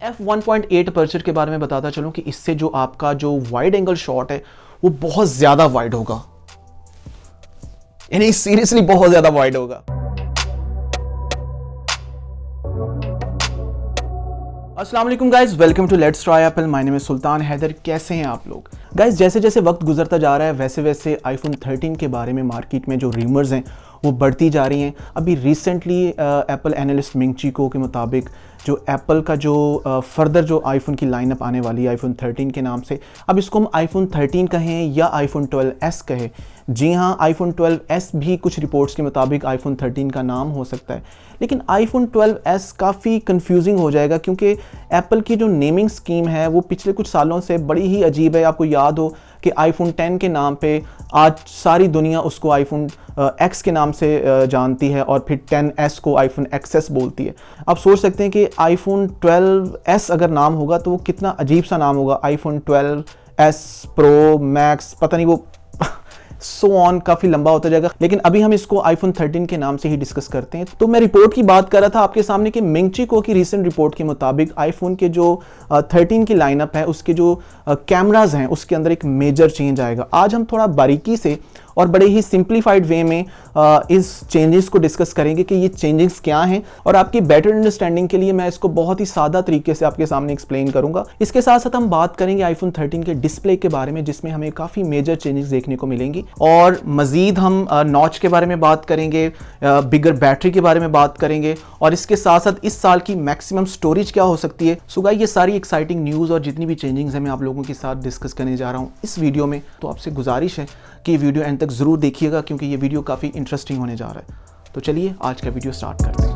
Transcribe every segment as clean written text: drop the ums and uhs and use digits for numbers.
f1.8 aperture के बारे में बताता चलूं कि इससे जो आपका जो वाइड एंगल शॉट है वो बहुत ज्यादा वाइड होगा, यानी सीरियसली बहुत ज्यादा वाइड होगा। अस्सलाम वालेकुम guys, welcome to let's try apple. My name is Sultan Haider. कैसे हैं आप लोग गाइज? जैसे जैसे वक्त गुजरता जा रहा है वैसे वैसे आईफोन 13 के बारे में मार्केट में जो र्यूमर्स हैं वो बढ़ती जा रही हैं। अभी रिसेंटली एप्पल एनालिस्ट मिंग ची को के मुताबिक जो एप्पल का जो फर्दर जो आईफोन की लाइनअप आने वाली है आईफोन 13 के नाम से, अब इसको हम आईफोन 13 कहें या आईफोन 12s कहें, जी हाँ, आईफोन 12s भी कुछ रिपोर्ट्स के मुताबिक आईफोन 13 का नाम हो सकता है। लेकिन आईफोन 12s काफ़ी कंफ्यूजिंग हो जाएगा क्योंकि एप्पल की जो नेमिंग स्कीम है वो पिछले कुछ सालों से बड़ी ही अजीब है। आपको याद हो कि आईफोन 10 के नाम पे आज सारी दुनिया उसको आईफोन X के नाम से जानती है और फिर 10s को आईफोन XS बोलती है। आप सोच सकते हैं कि आईफोन 12s अगर नाम होगा तो वो कितना अजीब सा नाम होगा, आईफोन 12s प्रो मैक्स, पता नहीं वो सो ऑन, काफ़ी लंबा होता जाएगा। लेकिन अभी हम इसको आईफोन 13 के नाम से ही डिस्कस करते हैं। तो मैं रिपोर्ट की बात कर रहा था आपके सामने कि मिंग ची को की रीसेंट रिपोर्ट के मुताबिक आईफोन के जो 13 की लाइनअप है उसके जो कैमराज हैं उसके अंदर एक मेजर चेंज आएगा। आज हम थोड़ा बारीकी से और बड़े ही सिंप्लीफाइड वे में इस चेंजेस को डिस्कस करेंगे कि ये चेंजेस क्या हैं, और आपकी बेटर अंडरस्टैंडिंग के लिए मैं इसको बहुत ही सादा तरीके से आपके सामने एक्सप्लेन करूंगा। इसके साथ साथ हम बात करेंगे आईफोन 13 के डिस्प्ले के बारे में जिसमें हमें काफ़ी मेजर चेंजेस देखने को मिलेंगी, और मज़ीद हम नॉच के बारे में बात करेंगे, बिगर बैटरी के बारे में बात करेंगे, और इसके साथ साथ इस साल की मैक्सिमम स्टोरेज क्या हो सकती है। सो गाइस, ये सारी एक्साइटिंग न्यूज़ और जितनी भी चेंजेस हैं मैं आप लोगों के साथ डिस्कस करने जा रहा हूँ इस वीडियो में। तो आपसे गुजारिश है कि ये वीडियो एंड तक ज़रूर देखिएगा क्योंकि ये वीडियो काफ़ी इंटरेस्टिंग होने जा रहा है। तो चलिए आज का वीडियो स्टार्ट करते हैं।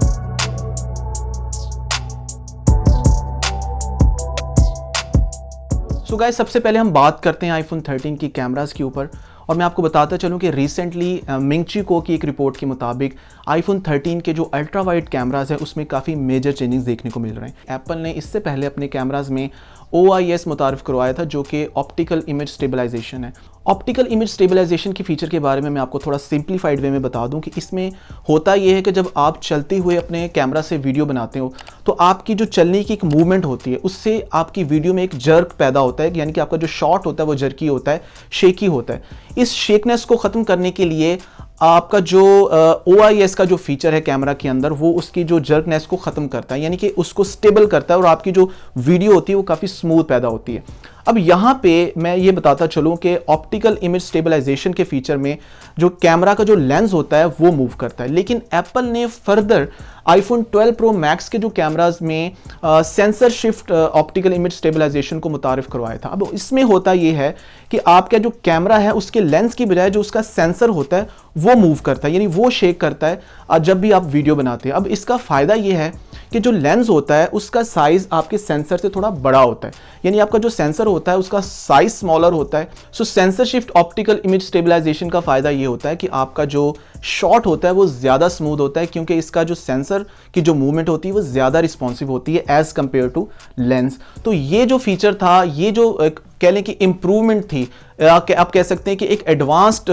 सो गाइस, सबसे पहले हम बात करते हैं आईफोन 13 की कैमरास के ऊपर, और मैं आपको बताता चलूं कि रिसेंटली मिंग ची को की एक रिपोर्ट के मुताबिक आईफोन 13 के जो अल्ट्रा वाइड कैमरास हैं उसमें काफ़ी मेजर चेंजेस देखने को मिल रहे हैं। एप्पल ने इससे पहले अपने कैमरास में OIS मुतारिफ करवाया था जो कि ऑप्टिकल इमेज स्टेबलाइजेशन है। ऑप्टिकल इमेज स्टेबलाइजेशन की फीचर के बारे में मैं आपको थोड़ा सिंप्लीफाइड वे में बता दूं कि इसमें होता यह है कि जब आप चलते हुए अपने कैमरा से वीडियो बनाते हो तो आपकी जो चलने की एक मूवमेंट होती है उससे आपकी वीडियो में एक जर्क पैदा होता है, यानी कि आपका जो शॉट होता है वो जर्की होता है, शेकी होता है। इस शेकनेस को ख़त्म करने के लिए आपका जो OIS का जो फीचर है कैमरा के अंदर वो उसकी जो जर्कनेस को ख़त्म करता है, यानी कि उसको स्टेबल करता है और आपकी जो वीडियो होती है वो काफ़ी स्मूथ पैदा होती है। अब यहाँ पे मैं ये बताता चलूँ कि ऑप्टिकल इमेज स्टेबलाइजेशन के फीचर में जो कैमरा का जो लेंस होता है वो मूव करता है, लेकिन एप्पल ने फर्दर आईफोन 12 प्रो मैक्स के जो कैमराज में sensor shift optical image stabilization को मुतारिफ करवाया था। अब इसमें होता ये है कि आपका जो कैमरा है उसके लेंस की बजाय जो उसका सेंसर होता है वो मूव करता है, यानी वो शेक करता है जब भी आप वीडियो बनाते हैं। अब इसका फ़ायदा ये है कि जो लेंस होता है उसका साइज़ आपके सेंसर से थोड़ा बड़ा होता है, यानी आपका जो सेंसर होता है उसका साइज स्मॉलर होता है। So sensor shift optical image stabilization का फ़ायदा ये होता है कि आपका जो शॉट होता है वो ज़्यादा स्मूथ होता है क्योंकि इसका जो सेंसर की जो मूवमेंट होती है वो ज़्यादा रिस्पॉन्सिव होती है एज़ कम्पेयर टू लेंस। तो ये जो फीचर था, ये जो कह लें कि इम्प्रूवमेंट थी, आप कह सकते हैं कि एक एडवांस्ड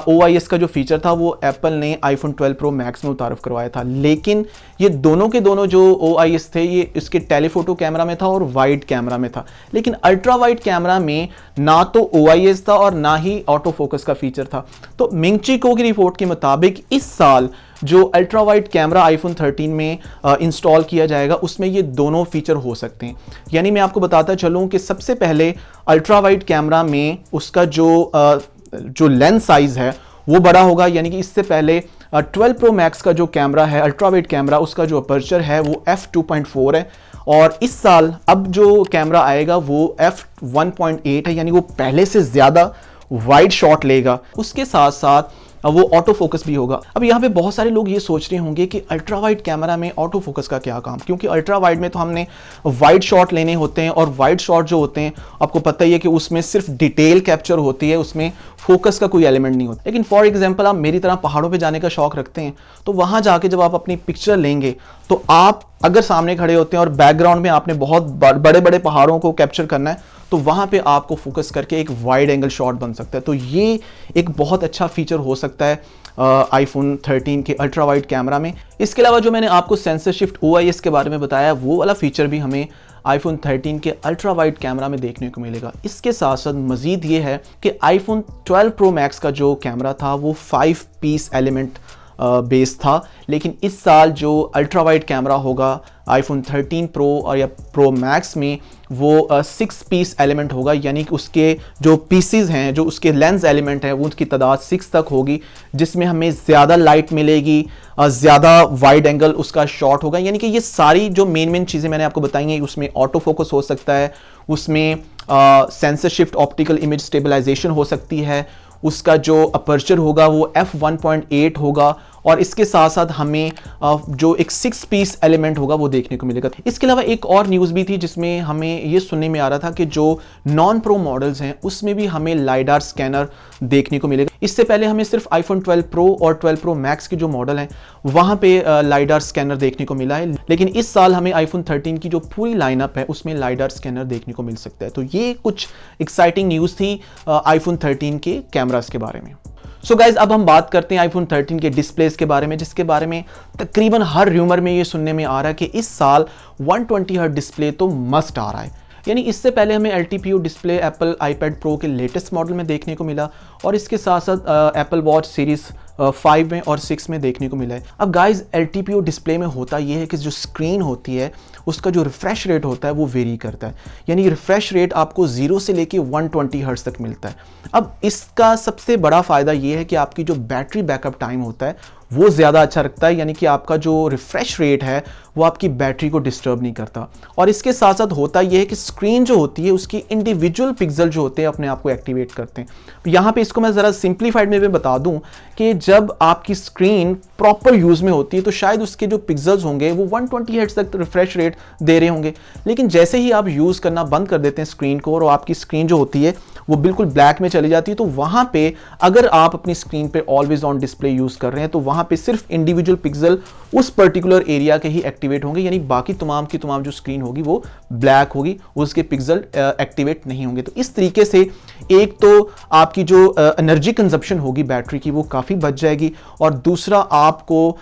OIS का जो फीचर था वो एप्पल ने आईफोन 12 प्रो मैक्स में उतारफ करवाया था। लेकिन ये दोनों के दोनों जो OIS थे ये इसके टेलीफोटो कैमरा में था और वाइड कैमरा में था, लेकिन अल्ट्रा वाइड कैमरा में ना तो OIS था और ना ही ऑटो फोकस का फीचर था। तो मिंग ची को की रिपोर्ट के मुताबिक इस साल जो अल्ट्रा वाइड कैमरा आईफोन 13 में इंस्टॉल किया जाएगा उसमें ये दोनों फीचर हो सकते हैं। यानी मैं आपको बताता चलूं कि सबसे पहले अल्ट्रा वाइड कैमरा में उसका जो लेंस साइज है वो बड़ा होगा, यानी कि इससे पहले 12 प्रो मैक्स का जो कैमरा है अल्ट्रा वाइड कैमरा उसका जो अपर्चर है वो f2.4 है, और इस साल अब जो कैमरा आएगा वो f1.8 है, यानी वो पहले से ज़्यादा वाइड शॉट लेगा। उसके साथ साथ वो ऑटो फोकस भी होगा। अब यहाँ पे बहुत सारे लोग ये सोच रहे होंगे कि अल्ट्रा वाइड कैमरा में ऑटो फोकस का क्या काम, क्योंकि अल्ट्रा वाइड में तो हमने वाइड शॉट लेने होते हैं और वाइड शॉट जो होते हैं आपको पता ही है कि उसमें सिर्फ डिटेल कैप्चर होती है, उसमें फोकस का कोई एलिमेंट नहीं होता। लेकिन फॉर एग्जांपल आप मेरी तरह पहाड़ों पे जाने का शौक रखते हैं तो वहां जाके जब आप अपनी पिक्चर लेंगे तो आप अगर सामने खड़े होते हैं और बैकग्राउंड में आपने बहुत बड़े बड़े पहाड़ों को कैप्चर करना है तो वहां पे आपको फोकस करके एक वाइड एंगल शॉट बन सकता है। तो ये एक बहुत अच्छा फीचर हो सकता है आईफोन 13 के अल्ट्रा वाइड कैमरा में। इसके अलावा जो मैंने आपको सेंसर शिफ्ट OIS के बारे में बताया वो वाला फीचर भी हमें आईफोन 13 के अल्ट्रा वाइड कैमरा में देखने को मिलेगा। इसके साथ साथ मजीद ये है कि आईफोन 12 प्रो मैक्स का जो कैमरा था वो 5 पीस एलिमेंट बेस था, लेकिन इस साल जो अल्ट्रा वाइड कैमरा होगा आईफोन 13 प्रो और या प्रो मैक्स में वो 6 पीस एलिमेंट होगा, यानी कि उसके जो पीसीज हैं, जो उसके लेंस एलिमेंट हैं, वो उसकी तादाद 6 तक होगी, जिसमें हमें ज़्यादा लाइट मिलेगी, ज़्यादा वाइड एंगल उसका शॉट होगा। यानी कि ये सारी जो मेन चीज़ें मैंने आपको बताई हैं, उसमें ऑटो फोकस हो सकता है, उसमें sensor shift optical image stabilization हो सकती है, उसका जो अपर्चर होगा वो f1.8 होगा, और इसके साथ साथ हमें जो एक 6 पीस एलिमेंट होगा वो देखने को मिलेगा। इसके अलावा एक और न्यूज़ भी थी जिसमें हमें ये सुनने में आ रहा था कि जो नॉन प्रो मॉडल्स हैं उसमें भी हमें लाइडार स्कैनर देखने को मिलेगा। इससे पहले हमें सिर्फ आईफोन 12 प्रो और 12 प्रो मैक्स के जो मॉडल हैं वहाँ पे लाइडार स्कैनर देखने को मिला है, लेकिन इस साल हमें आईफोन 13 की जो पूरी लाइनअप है उसमें लाइडार स्कैनर देखने को मिल सकता है। तो ये कुछ एक्साइटिंग न्यूज़ थी आईफोन 13 के कैमरास के बारे में। सो गाइज, अब हम बात करते हैं आईफोन 13 के डिस्प्लेस के बारे में, जिसके बारे में तकरीबन हर र्यूमर में ये सुनने में आ रहा है कि इस साल 120 हर्ट्ज डिस्प्ले तो मस्ट आ रहा है। यानी इससे पहले हमें LTPO display Apple iPad pro के लेटेस्ट मॉडल में देखने को मिला, और इसके साथ साथ एप्पल वॉच सीरीज 5 में और 6 में देखने को मिला है। अब गाइज, LTPO डिस्प्ले में होता यह है कि जो स्क्रीन होती है उसका जो रिफ्रेश रेट होता है वो वेरी करता है, यानी रिफ्रेश रेट आपको 0 से लेके 120 हर्ट्ज तक मिलता है। अब इसका सबसे बड़ा फ़ायदा ये है कि आपकी जो बैटरी बैकअप टाइम होता है वो ज़्यादा अच्छा रखता है, यानी कि आपका जो रिफ्रेश रेट है वो आपकी बैटरी को डिस्टर्ब नहीं करता। और इसके साथ साथ होता यह है कि स्क्रीन जो होती है उसकी इंडिविजुअल पिक्सल जो होते हैं अपने आप को एक्टिवेट करते हैं। यहाँ पे इसको मैं ज़रा सिंप्लीफाइड में भी बता दूं कि जब आपकी स्क्रीन प्रॉपर यूज़ में होती है तो शायद उसके जो पिक्सल्स होंगे वो 120 हर्ट्ज तक रिफ्रेश रेट दे रहे होंगे, लेकिन जैसे ही आप यूज़ करना बंद कर देते हैं स्क्रीन को और आपकी स्क्रीन जो होती है वो बिल्कुल ब्लैक में चली जाती है, तो वहाँ पे अगर आप अपनी स्क्रीन पे ऑलवेज ऑन डिस्प्ले यूज़ कर रहे हैं तो वहाँ पे सिर्फ इंडिविजुअल पिक्सल उस पर्टिकुलर एरिया के ही एक्टिवेट होंगे, यानी बाकी तमाम की तमाम जो स्क्रीन होगी वो ब्लैक होगी, उसके पिक्सल एक्टिवेट नहीं होंगे। तो इस तरीके से एक तो आपकी जो एनर्जी कंजप्शन होगी बैटरी की वो काफ़ी बच जाएगी, और दूसरा आपको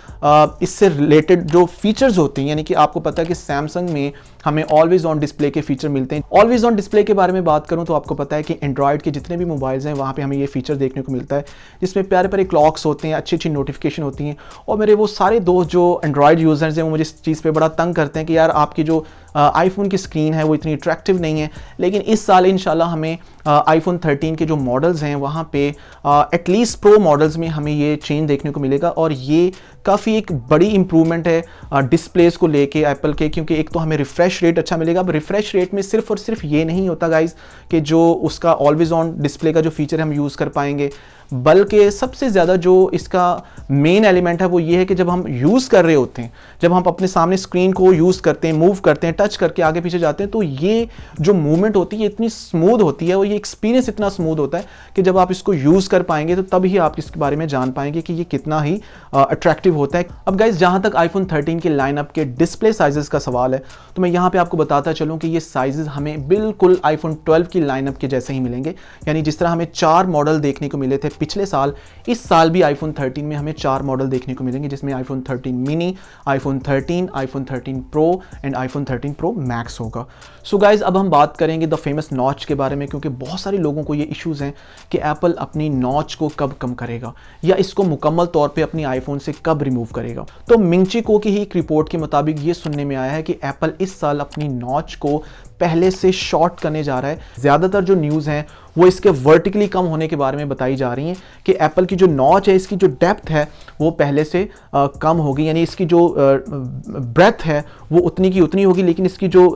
इससे रिलेटेड जो फीचर्स होते हैं, यानी कि आपको पता है कि सैमसंग में हमें ऑलवेज ऑन डिस्प्ले के फीचर मिलते हैं। ऑलवेज ऑन डिस्प्ले के बारे में बात करूं तो आपको पता है कि एंड्रॉयड के जितने भी मोबाइल्स हैं वहाँ पे हमें ये फीचर देखने को मिलता है, जिसमें प्यारे प्यारे क्लॉक्स होते हैं, अच्छी अच्छी नोटिफिकेशन होती हैं। और मेरे वो सारे दोस्त जो एंड्रॉयड यूज़र्स हैं वो मुझे इस चीज़ पे बड़ा तंग करते हैं कि यार आपकी जो आईफोन की स्क्रीन है वो इतनी अट्रैक्टिव नहीं है, लेकिन इस साल इंशाल्लाह हमें आईफोन 13 के जो मॉडल्स हैं वहाँ पे एटलीस्ट प्रो मॉडल्स में हमें ये चेंज देखने को मिलेगा, और ये काफ़ी एक बड़ी इंप्रूवमेंट है डिस्प्लेस को लेके एप्पल के, क्योंकि एक तो हमें रिफ्रेश रेट अच्छा मिलेगा। अब रिफ्रेश रेट में सिर्फ और सिर्फ ये नहीं होता गाइज कि जो उसका ऑलवेज ऑन डिस्प्ले का जो फीचर हम यूज़ कर पाएंगे, बल्कि सबसे ज़्यादा जो इसका मेन एलिमेंट है वो ये है कि जब हम यूज़ कर रहे होते हैं, जब हम अपने सामने स्क्रीन को यूज़ करते हैं, मूव करते हैं, टच करके आगे पीछे जाते हैं, तो ये जो मूवमेंट होती है इतनी स्मूथ होती है और ये एक्सपीरियंस इतना स्मूथ होता है कि जब आप इसको यूज़ कर पाएंगे तो तभी आप इसके बारे में जान पाएंगे कि ये कितना ही अट्रैक्टिव होता है। अब गाइज, जहाँ तक आईफोन 13 के लाइनअप के डिस्प्ले साइजेस का सवाल है तो मैं यहाँ पे आपको बताता चलूँ कि ये साइजेस हमें बिल्कुल आईफोन 12 की लाइनअप के जैसे ही मिलेंगे, यानी जिस तरह हमें 4 मॉडल देखने को मिले थे पिछले साल, इस साल भी आईफोन 13 में हमें 4 मॉडल देखने को मिलेंगे, जिसमें iPhone 13 mini, iPhone 13, iPhone 13 pro and iPhone 13 pro max होगा। सो गाइज, अब हम बात करेंगे द फेमस नॉच के बारे में, क्योंकि बहुत सारे लोगों को ये इश्यूज हैं कि एप्पल अपनी नॉच को कब कम करेगा या इसको मुकम्मल तौर पे अपनी आईफोन से कब रिमूव करेगा। तो मिंगची को की ही एक रिपोर्ट के मुताबिक ये सुनने में आया है कि एप्पल इस साल अपनी नॉच को पहले से शॉर्ट करने जा रहा है। ज़्यादातर जो न्यूज़ हैं वो इसके वर्टिकली कम होने के बारे में बताई जा रही हैं कि एप्पल की जो नॉच है इसकी जो डेप्थ है वो पहले से कम होगी, यानी इसकी जो ब्रेथ है वो उतनी की उतनी होगी, लेकिन इसकी जो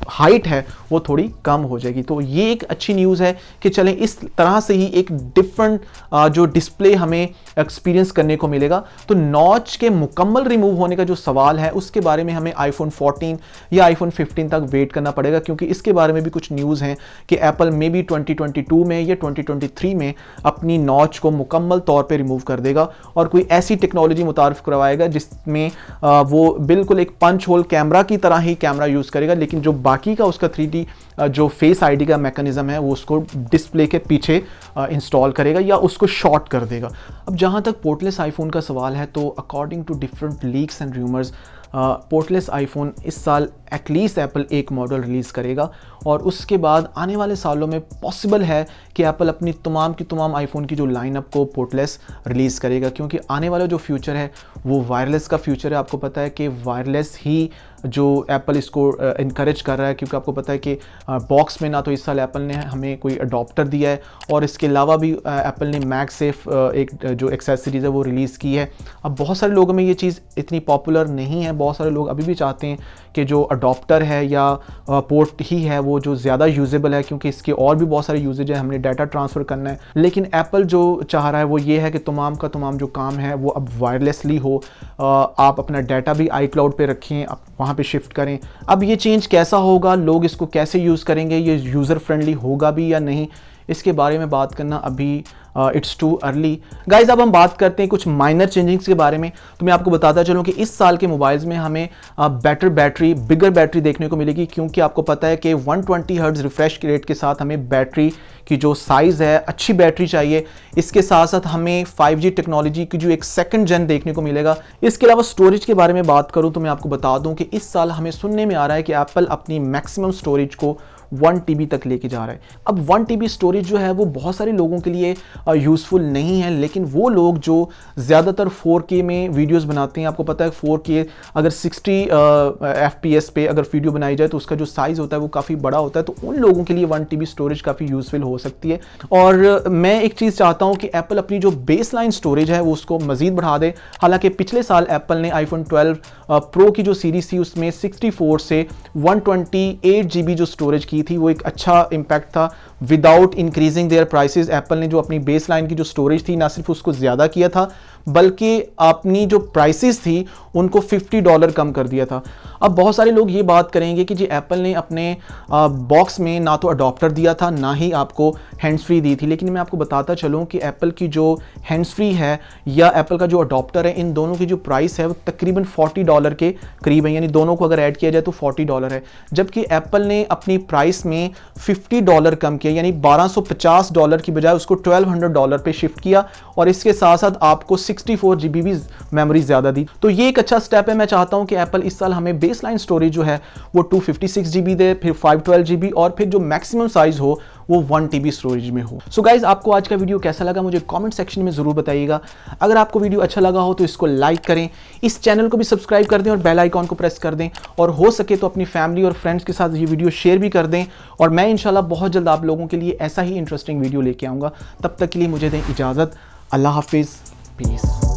हाइट है वो थोड़ी कम हो जाएगी। तो ये एक अच्छी न्यूज़ है कि चलें इस तरह से ही एक डिफरेंट जो डिस्प्ले हमें एक्सपीरियंस करने को मिलेगा। तो नॉच के मुकम्मल रिमूव होने का जो सवाल है उसके बारे में हमें आईफोन 14 या आईफोन 15 तक वेट करना पड़ेगा, क्योंकि इसके बारे में भी कुछ न्यूज़ हैं कि एप्पल मे बी 2022 में या 2023 में अपनी नॉच को मुकम्मल तौर पे रिमूव कर देगा और कोई ऐसी टेक्नोलॉजी मुतारिफ करवाएगा जिसमें वो बिल्कुल एक पंच होल कैमरा की तरह ही कैमरा यूज़ करेगा, लेकिन जो बाकी का उसका 3D जो फेस आईडी का मैकेनिज्म है वो उसको डिस्प्ले के पीछे इंस्टॉल करेगा या उसको शॉर्ट कर देगा। अब जहाँ तक पोर्टलेस आईफोन का सवाल है तो according to different leaks and rumours portless iPhone इस साल एटलीस्ट एप्पल एक मॉडल रिलीज़ करेगा, और उसके बाद आने वाले सालों में पॉसिबल है कि एप्पल अपनी तमाम की तमाम आईफोन की जो लाइनअप को पोर्टलेस रिलीज़ करेगा, क्योंकि आने वाला जो फ्यूचर है वो वायरलेस का फ्यूचर है। आपको पता है कि वायरलेस ही जो एप्पल इसको इनकरेज कर रहा है, क्योंकि आपको पता है कि बॉक्स में ना तो इस साल एप्पल ने हमें कोई अडॉप्टर दिया है, और इसके अलावा भी एप्पल ने मैगसेफ एक जो एक्सेसरीज़ है वो रिलीज़ की है। अब बहुत सारे लोगों में ये चीज़ इतनी पॉपुलर नहीं है, बहुत सारे लोग अभी भी चाहते हैं कि जो अडॉप्टर है या पोर्ट ही है वो जो ज़्यादा यूजेबल है, क्योंकि इसके और भी बहुत सारे यूजेज है, हमने डाटा ट्रांसफ़र करना है। लेकिन एप्पल जो चाह रहा है वो ये है कि तमाम का तमाम जो काम है वो अब वायरलेसली हो, आप अपना डाटा भी iCloud पे रखें, आप वहाँ पे शिफ्ट करें। अब ये चेंज कैसा होगा, लोग इसको कैसे यूज़ करेंगे, ये यूज़र फ्रेंडली होगा भी या नहीं, इसके बारे में बात करना अभी इट्स टू अर्ली गाइज। अब हम बात करते हैं कुछ माइनर चेंजिंग्स के बारे में। तो मैं आपको बताता चलूँ कि इस साल के मोबाइल्स में हमें बेटर बैटरी, बिगर बैटरी देखने को मिलेगी, क्योंकि आपको पता है कि 120 हर्ट्ज रिफ्रेश रेट के साथ हमें बैटरी की जो साइज़ है, अच्छी बैटरी चाहिए। इसके साथ साथ हमें 5G टेक्नोलॉजी की जो एक सेकंड जेन देखने को मिलेगा। इसके अलावा स्टोरेज के बारे में बात करूं तो मैं आपको बता दूं कि इस साल हमें सुनने में आ रहा है कि एप्पल अपनी मैक्सिमम स्टोरेज को 1 TB तक लेके जा रहा है। अब 1 TB स्टोरेज जो है वो बहुत सारे लोगों के लिए यूज़फुल नहीं है, लेकिन वो लोग जो ज़्यादातर 4K में वीडियोस बनाते हैं, आपको पता है 4K अगर 60 FPS पे अगर वीडियो बनाई जाए तो उसका जो साइज़ होता है वो काफ़ी बड़ा होता है, तो उन लोगों के लिए 1 TB स्टोरेज काफ़ी यूज़फुल हो सकती है। और मैं एक चीज़ चाहता हूँ कि एप्पल अपनी जो बेस लाइन स्टोरेज है वो उसको मज़ीद बढ़ा दे। हालांकि पिछले साल एप्पल ने iPhone 12 प्रो की जो सीरीज थी उसमें 64 से 128 GB जो स्टोरेज की थी, वो एक अच्छा इम्पैक्ट था without increasing there prices. Apple ने जो अपनी बेस लाइन की जो स्टोरेज थी ना सिर्फ उसको ज़्यादा किया था, बल्कि अपनी जो प्राइसेस थी उनको $50 कम कर दिया था। अब बहुत सारे लोग ये बात करेंगे कि जी एप्पल ने अपने बॉक्स में ना तो अडॉप्टर दिया था ना ही आपको हैंड्स फ्री दी थी, लेकिन मैं आपको बताता चलूँ कि एप्पल की जो हैंड्स फ्री है या एप्पल का जो अडॉप्टर है, इन दोनों की जो प्राइस है वो तकरीबन $40 के करीब है, यानी दोनों को अगर ऐड किया जाए तो $40 है। जबकि एप्पल ने अपनी प्राइस में $50 कम किया, यानी $1250 की बजाय उसको $1200 पे शिफ्ट किया, और इसके साथ साथ आपको 64 GB भी मेमोरी ज़्यादा दी। तो ये एक अच्छा स्टेप है। मैं चाहता हूँ कि एप्पल इस साल हमें बेस लाइन स्टोरेज जो है वो 256 GB दे, फिर 512 GB, और फिर जो मैक्सिमम साइज हो वो 1 TB स्टोरेज में हो। सो गाइज, आपको आज का वीडियो कैसा लगा मुझे कमेंट सेक्शन में ज़रूर बताइएगा। अगर आपको वीडियो अच्छा लगा हो तो इसको लाइक करें, इस चैनल को भी सब्सक्राइब कर दें और बेल आइकॉन को प्रेस कर दें, और हो सके तो अपनी फैमिली और फ्रेंड्स के साथ ये वीडियो शेयर भी कर दें। और मैं इंशाल्लाह बहुत जल्द आप लोगों के लिए ऐसा ही इंटरेस्टिंग वीडियो लेके आऊँगा। तब तक के लिए मुझे दें इजाज़त। अल्लाह हाफिज़, पीस।